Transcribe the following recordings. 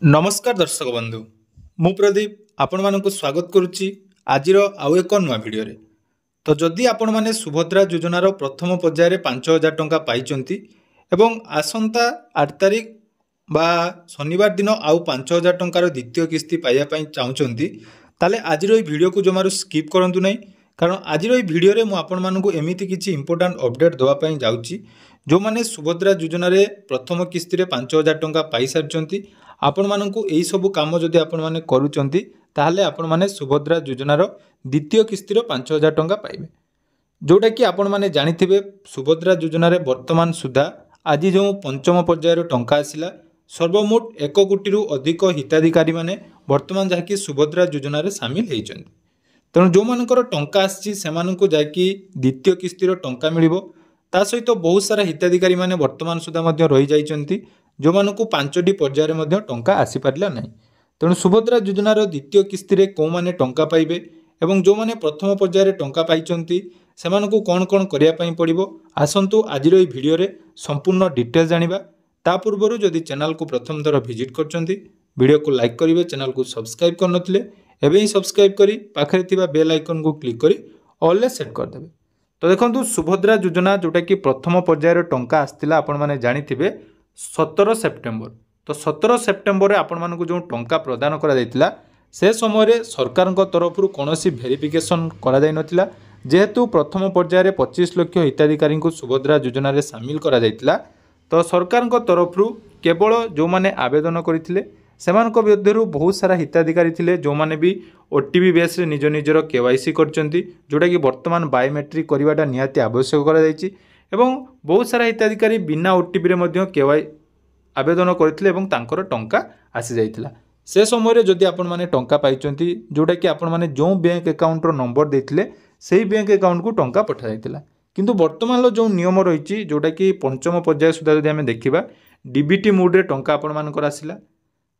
नमस्कार दर्शक बंधु मु प्रदीप आपण मानक स्वागत करुच्ची आजिर आउ एक नुआ भिडियो रे। तो जदि आपण माने सुभद्रा योजनार प्रथम पर्यायर 5,000 टंका पाइचंती एवं आसंता 8 तारिख बा शनिवार दिन आउ 5,000 टंकार द्वितीय किस्ती पाइबा पई चाहुचंती ताले आजिर ए भिडियो को जमारू स्किप करंतु नै, कारण आजिर ए भिडियो रे मु आपण मानकु एमिति किछि इंपोर्टेंट अपडेट दवा पई जाउची। जो माने सुभद्रा योजना रे प्रथम किस्ती रे 5,000 टंका पाई सारचंती आपण मानकु एई सब काम जदि आपण माने करूचंती ताहले आपण माने सुभद्रा योजनार द्वितीय किस्ती रो 5,000 टंका पाइबे। जोटा कि आपण माने जानिथिबे सुभद्रा योजना रे वर्तमान सुधा आज जो पंचम पर्यायर टंका आसिला सर्वमोट 1 कोटी रु अधिक हिताधिकारी माने वर्तमान जाकि सुभद्रा योजना रे शामिल हेइचंती। तेणु जो मानकर टंका आछि सेमानकु जाकि द्वितीय किस्ती रो टंका मिलिबो। ता सहित बहुत सारा हिताधिकारी माने वर्तमान सुधा मध्य रहि जाइचंती जो मानकु 5टी पर्यायर मध्य टंका आसी पारिला नै। तेणु सुभद्रा योजनार द्वितीय किस्ती रे को माने टंका पाइबे एवं जो माने प्रथम पर्यायर टंका पाइचंती सेमानकु कोन कोन करिया पई पड़िबो आसंतु आजिर ए भिडियो रे संपूर्ण डिटेल जानिबा। ता पूर्वरु जदि चैनल को प्रथम थर विजिट करचंती वीडियो को लाइक करिवे, चैनल को सब्सक्राइब करनथिले एबे ही सब्सक्राइब करी पाखरे थिबा बेल आइकन को क्लिक करी ऑल सेट कर देबे। तो देखंतु सुभद्रा योजना जोटा कि प्रथम पर्यायर टंका आस्तिला आपण माने जानिथिबे 17 सेप्टेम्बर। तो 17 सेप्टेम्बर आपण मानकु जो टंका प्रदान करा जायतिला से समय रे सरकार तरफ कौन भेरिफिकेशन करा जाय नथिला, जेहेतु प्रथम पर्यायर 25 लाख हिताधिकारी को सुभद्रा योजना रे शामिल करा जायतिला। तो सरकार तरफ केवल जो माने आवेदन करथिले सेमानक विरुद्धरु बहुत सारा हिताधिकारी थिले जो माने भी ओटीपी बेस रे निज निजर केवाईसी करचंती, जोटा कि वर्तमान बायोमेट्रिक करवाटा निहाती आवश्यक करा जायछि एवं बहुत सारा हिताधिकारी बिना ओटीपी रे मध्य केवाई आवेदन करथिले एवं तांकर टंका आसी जायतिला। से समय रे जदि आपण माने टंका पाइचंती जोटा कि आपण माने जो बैंक अकाउंट रो नंबर देथिले सेही बैंक अकाउंट को टंका पठा जायतिला। किंतु वर्तमान लो जो नियम रहिछि जोटा कि पंचम पर्याय सुधा जदि हमें देखिबा डीबीटी मोड रे टंका आपण मानकर आसिला।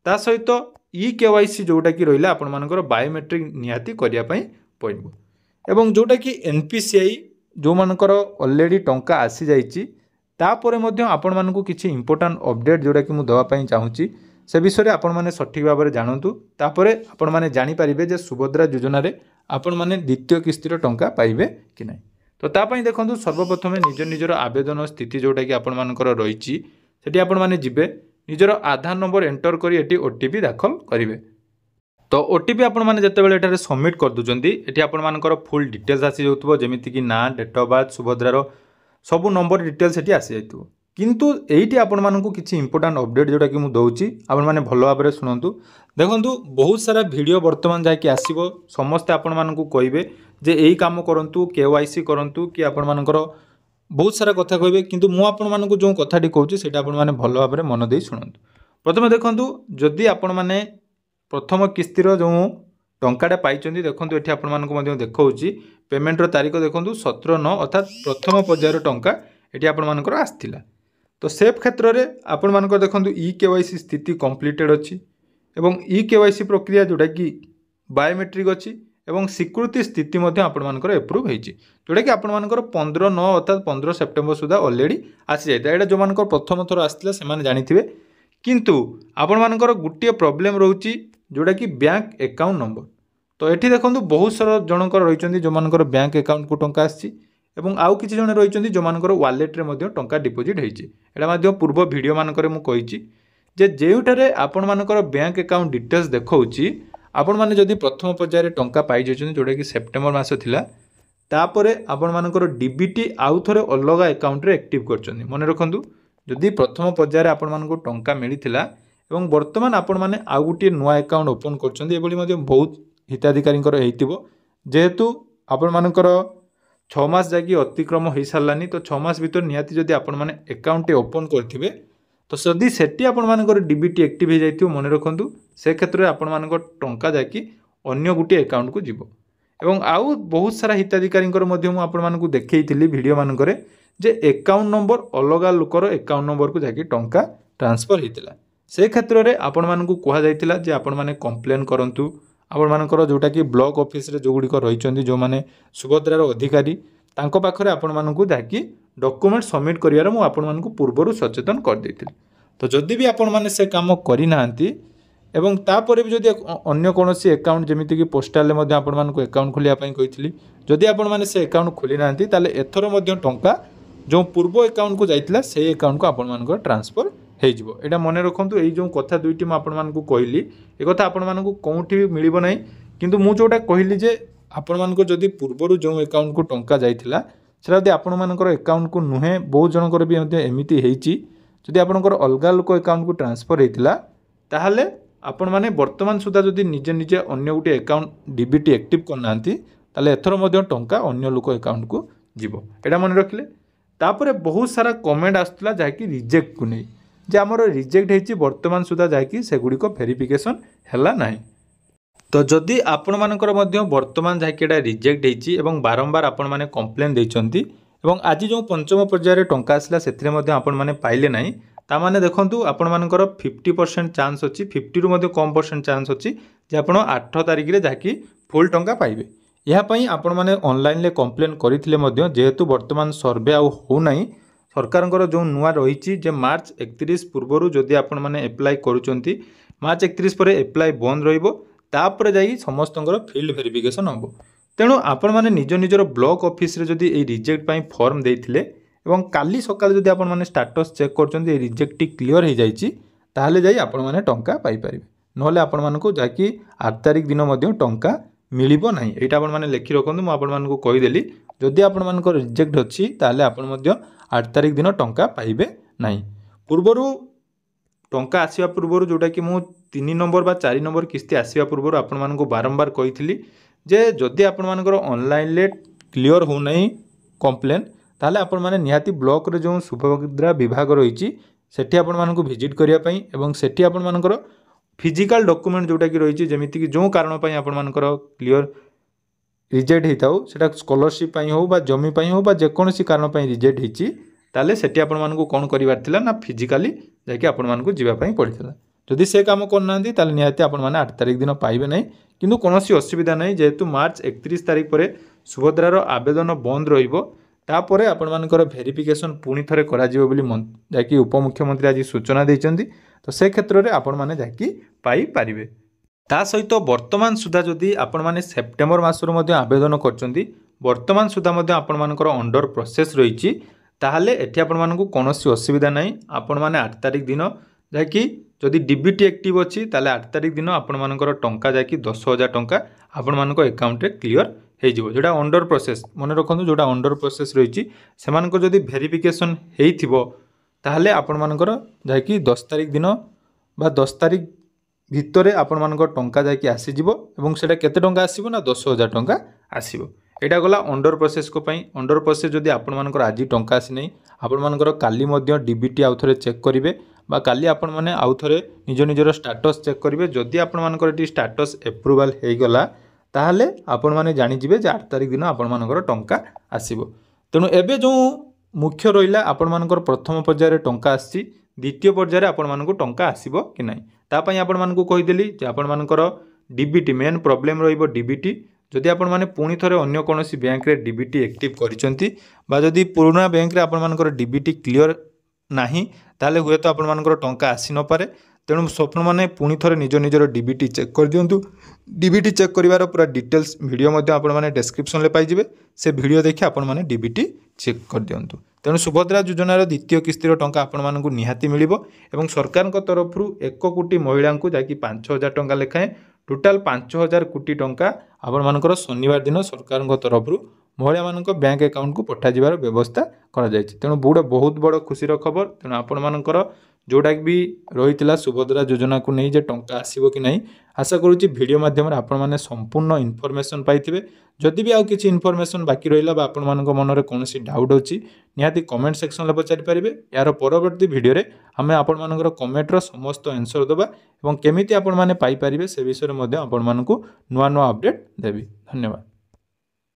ता सहित ई केवाईसी जोटा कि रहिला आपण मानकर बायोमेट्रिक निहाती करिया पई पड़िबो एवं जोटा कि एनपीसीआई जो मानकर ऑलरेडी टंका आसी जाइछि तापरे मध्य आपण मानकु किछि इंपोर्टेंट अपडेट जोटा कि मु दवा पई चाहूची से विषय रे आपण माने सठिक भाव में जानतु। तापरे आपण माने जानि परिबे जे सुभद्रा योजना रे आपण माने द्वितीय किस्ती रो टंका पाइबे कि नै। तो ता पई देखंतु सर्वप्रथमे निज निजर आवेदन स्थिति जोटा कि आपण मानकर रहिछि सेठी आपण माने जिबे निजर आधार नंबर एंटर करी एटी ओटीपी दाखल करिवे। तो ओटीपी आपण माने जते बेले एटारे सबमिट कर दुचंती एटी आपण मानकर फुल डिटेल्स आसी जाउतबो, जेमिति कि नाम, डेट ऑफ बर्थ, सुभद्रार सब नंबर डिटेल्स एटी आसी जाइतबो। किंतु एइटी आपण मानकु किछि इंपोर्टेंट अपडेट जोटा कि मु दउची आपण माने भलो भाबरे रे सुनंतु। देखंतु बहुत सारा वीडियो वर्तमान जाय कि आसीबो समस्त आपण मानकु कहिबे जे एई काम करंतु, केवाईसी करंतु कि आपण मानकर बहुत सारा कथा कहिबे, किंतु मु आपण मानकु जो कथाटी कहूची सेटा आपण माने भलो भाबरे मन देई सुनंतु। प्रथमे देखंतु जदि आपण माने प्रथम किस्तीर जो टंकाटा पाइचंती देखंतु एठी आपण मानकु मध्ये देखौची पेमेंट रो तारीख देखंतु 17/9 अर्थात प्रथम पर्यायर टंका एठी आपण मानकर आस्थिला। तो सेफ क्षेत्र रे आपण मानकर देखंतु ई केवाईसी स्थिति कंप्लीटेड अछि एवं ई केवाईसी प्रक्रिया जोटा कि बायोमेट्रिक अछि एवं स्वीकृति स्थिति मध्ये आपण मानकर अप्रूव हेछि, जोटा कि आपण मानकर 15/9 अर्थात 15 सेप्टेम्बर सुधा ऑलरेडी आसी जायता। एटा जो मानकर प्रथम थर आस्थिला से माने जानिथिबे। किंतु आपण मानकर गुटिए प्रॉब्लम रहउची जोटा कि बैंक अकाउंट नंबर। तो एठी देखंतु बहुत सारा जनकर रहिचंती जो मानकर बैंक अकाउंट को टंका आछि एवं आउ किछि जण रहिचंती जो मानकर वॉलेट रे मध्ये टंका डिपॉजिट हेछि। एटा मध्ये पूर्व वीडियो मानकर मु कहिछि जे जेउटारे आपण मानकर बैंक अकाउंट डिटेल्स देखौछि आपण माने जदि प्रथम पर्यायर टंका पाइ जछन जोटा कि सेप्टेम्बर मास थिला तापरे आपण मानकर डीबीटी आउ थरे अलगा अकाउंट रे एक्टिव करचंती। मन रखंतु जदि प्रथम पर्यायर आपण मानकर टंका मिलिथिला एवं वर्तमान आपण माने आउ गुटी नुआ अकाउंट ओपन करचंती एबोली मध्ये बहुत हिताधिकारींकर हेइतिबो, जेहेतु आपण मानकर 6 मास जागी अतिक्रम हो सारानी। तो 6 मास भीतर निहाती जदि आपण माने अकाउंट ओपन करथिबे तो जदि सेठी आपण मानकर डीबीटी एक्टिव हो जाइतिबो मन रखंतु से क्षेत्र रे आपण मानकर टंका जाकी अन्य गुटी अकाउंट को जिवो। एवं आउ बहुत सारा हिताधिकारींकर मध्ये मु आपण मानकु देखैतिली वीडियो मानकरे जे अकाउंट नंबर अलगा लोकर अकाउंट नंबर को जाकी टंका ट्रांसफर हेतिला। से क्षेत्र रे आपण मानकु कहा जाइतिला जे आपण माने कंप्लेन करंतु आपण मानकर जोटा कि ब्लॉक ऑफिस रे जो गुडी को रहिचंदी जो माने सुभद्रार अधिकारी तांको पाखरे आपण मानकु जाकी डॉक्यूमेंट सबमिट करियार मु आपण मानकु पूर्वरु सचेतन कर देतिली। तो जदि भी आपण माने से काम करि नाहंती एवं तापर भी जदि अन्य कौन अकाउंट जमीक पोस्टाल आपण मानक अकाउंट खोलियापाई कही जदि आपण मैंने से अकाउंट खोली ना एथर टंका जो पूर्व अकाउंट को जाइतिला से अकाउंट को आपण मानक ट्रांसफर होटा मन रखु यही जो कथा दुईटी मुझे कहली एक कथा आपण मानक कौटी भी मिल ना किंतु मु जोटा कहली जे आपण मानक जदि पूर्वर जो अकाउंट को टंका जाइतिला सेटा जदि आपण मानकर अकाउंट को नुहे बहुत जनकर भी एमती होती जदि आपंकर अलग लोक अकाउंट को ट्रांसफर होता ताहले आपण माने वर्तमान सुधा जदि निजे निजे अन्य गोटे अकाउंट डीबीटी एक्टिव करना ताले एथर मध्य टंका अन्य लोक अकाउंट को जीवो एटा मन रखिले। तापरे बहुत सारा कमेंट आसुला जाकि रिजेक्ट को नहीं जे आमर रिजेक्ट होती वर्तमान सुधा जाकि सेगुड़िक वेरिफिकेशन हैला नाही। तो जदि आपण मानकर मध्य वर्तमान जाकि एटा रिजेक्ट होती एवं बारंबार आपण माने कंप्लेन देइचंती एवं आज जो पंचम पर्यायर टंका आसला सेथिरे मध्य आपण माने पाइले नाही तामाने देखंतु आपण मानकर 50% चांस अच्छी 50 रु मध्य कम परसेंट चांस अच्छी जे आपण 8 तारिख रे जाकि फुल टंका पाइबे। यह पई आपण माने ऑनलाइन ले कंप्लेन करिथिले मध्य जेहेतु वर्तमान सर्वे आउ हो नाही सरकारଙ୍କର जो नुआ रही जे मार्च 31 पूर्व जदि आपण माने एप्लाई करूचंती मार्च 31 पर एप्लाई बंद रहिबो तापर जाई समस्तଙ୍କର फील्ड वेरिफिकेशन हम। तेणु आपण माने निज निजर ब्लॉक ऑफिस रे जदि ए रिजेक्ट पई फॉर्म देइथिले एवं काली सकाल जदि आपण माने स्टेटस चेक करचंती रिजेक्ट क्लियर हो जाइछि ताहले जाई आपण माने टंका पाई परिबे नहले आपण मानको जाकि 8 तारिख दिन मध्य टंका मिलिबो नाही। एटा आपण माने लेखि रखंतु मु आपण मानको कहि देली जदि आपण मानको रिजेक्ट अछि ताहले आपण मध्य 8 तारिख दिन टंका पाइबे नाही। पूर्वरु टंका आसीबा पूर्वरु जोटा कि मु 3 नंबर बा 4 नंबर किस्ती आसीबा पूर्वरु आपण मानको बारंबार कहिथिली जे जदि आपण मानकर ऑनलाइन ले क्लियर हो नाही कंप्लेन ताले आपण माने निहाती ब्लॉक रे जो सुभद्रा विभाग रही सेठी आपण मानकु विजिट करिया पई एवं सेठी आपण मानकर फिजिकल डॉक्यूमेंट जोटा कि रही जेमिति कि जो कारण पई आपण मानकर क्लियर रिजेक्ट हेताउ सेटा स्कॉलरशिप पई हो बा जमी पई हो बा जे कोनोसी कारण पई रिजेक्ट हेची ताले सेठी आपण मानकु कोन करिवार थिला ना फिजिकली जाकि आपण मानकु जीवा पई पड़िथिला। जदि से काम करना ताले निहाती आपण माने 8 तारिख दिन पाइबे नहीं किंतु कोनोसी असुविधा नहीं जेहेतु मार्च 31 तारिख पर सुभद्रार आवेदन बंद रहिबो तापर आपण मानकर वेरिफिकेशन पुणी थरे करा जिवो बोली जाकि उपमुख्यमंत्री आज सूचना देइचंदी तो से क्षेत्र में आपण माने जाकि पाई पारिबे। ता सहित वर्तमान सुधा जदि आपण माने सेप्टेम्बर मासर मध्य आवेदन करचंदी वर्तमान सुधा मध्य आपण मानकर अंडर प्रोसेस रहिछि ताहले एठी आपण मानकु कोनोसी असुविधा नहीं। आपण माने 8 तारिख दिन जाकि जदि डीबीटी एक्टिव अच्छी ताले 8 तारिख दिन आपण मानकर टंका जाकि 10,000 टंका आपण मानक अकाउंट रे क्लियर हो जोटा अंडर प्रोसेस मन रखु जोटा अंडर प्रोसेस रही से वेरिफिकेशन हो ताहले आपण मानकर जाकि 10 तारिख दिन बा 10 तारिख भितर आपण मानकर टंका जाकि आसीजिवो एवं सेटा केते टंका आसीबो ना 10,000 टंका आसीबो। एटा गला अंडर प्रोसेस को पई अंडर प्रोसेस जदि आपण मानकर आज टंका आसी नै आपण मानकर काली मध्य डीबीटी आउ थरे चेक करिवे बा काली आपण माने आउ थरे निज निजर स्टेटस चेक करिवे जदि आपण मानकर एटी स्टेटस अप्रूवल हे गला ताहले आपण माने जानि जिवे जे 8 तारिख दिन आपण मानकर टंका आसीबो। तेणु एबे जो मुख्य रहिला आपण मानकर प्रथम पर्यायर टंका आसी द्वितीय पर्यायर आपण मानकु टंका आसीबो कि नाही ता पई आपण मानकु कहि देली जे आपण मानकर डीबीटी मेन प्रॉब्लम रहिबो डीबीटी जदि आपण माने पुणी थरे अन्य कोनोसी बैंक रे डीबीटी एक्टिव करिसंती बा जदि पुराना बैंक रे आपण मानकर डीबीटी क्लियर नाही ताले हुए तो आपण मानकर टंका आसी न पारे। तेणु स्वप्न मैंने पुणी थरे निज निजर डीबीटी चेक कर दिंतु। डीबीटी चेक करिवार पूरा डिटेल्स वीडियो मध्य आपण माने डिस्क्रिप्शन ले पाइजिबे से वीडियो देखि आपण माने डीबीटी चेक कर दिंतु। तेणु सुभद्रा योजनार द्वितीय किस्तिर टंका आपण मानकु निहाती मिलिबो एवं सरकार तरफ 1 कोटी महिला को जाकि 5,000 टंका लेखाएं टोटाल 5,000 कोटी टंका आपण मानकर शनिवार दिन सरकार तरफ महिला मान बैंक अकाउंट को पठा जिबार व्यवस्था करा जायछि। तेणु बहुत बड़ खुशीर खबर। तेणु आपण मानकर जोटा भी रही सुभद्रा योजना को नहीं जे टंका आसीबो कि नहीं आशा करुच्ची वीडियो माध्यम आपण माने संपूर्ण इनफॉरमेशन पाइथिबे। जदि भी आउ किछि इनफॉरमेशन बाकी रहिला बा आपण मानक मन रे कोनोसी डाउट अछि निहाती कमेंट सेक्शन ले पचारि परिबे। यार परवर्ती वीडियो रे हमें आपण मानकर कमेंट रो समस्त आंसर देबा एवं केमिति आपण माने पाई परिबे से विषय रे मध्ये आपण मानकु नुवा नुवा अपडेट देबी। धन्यवाद।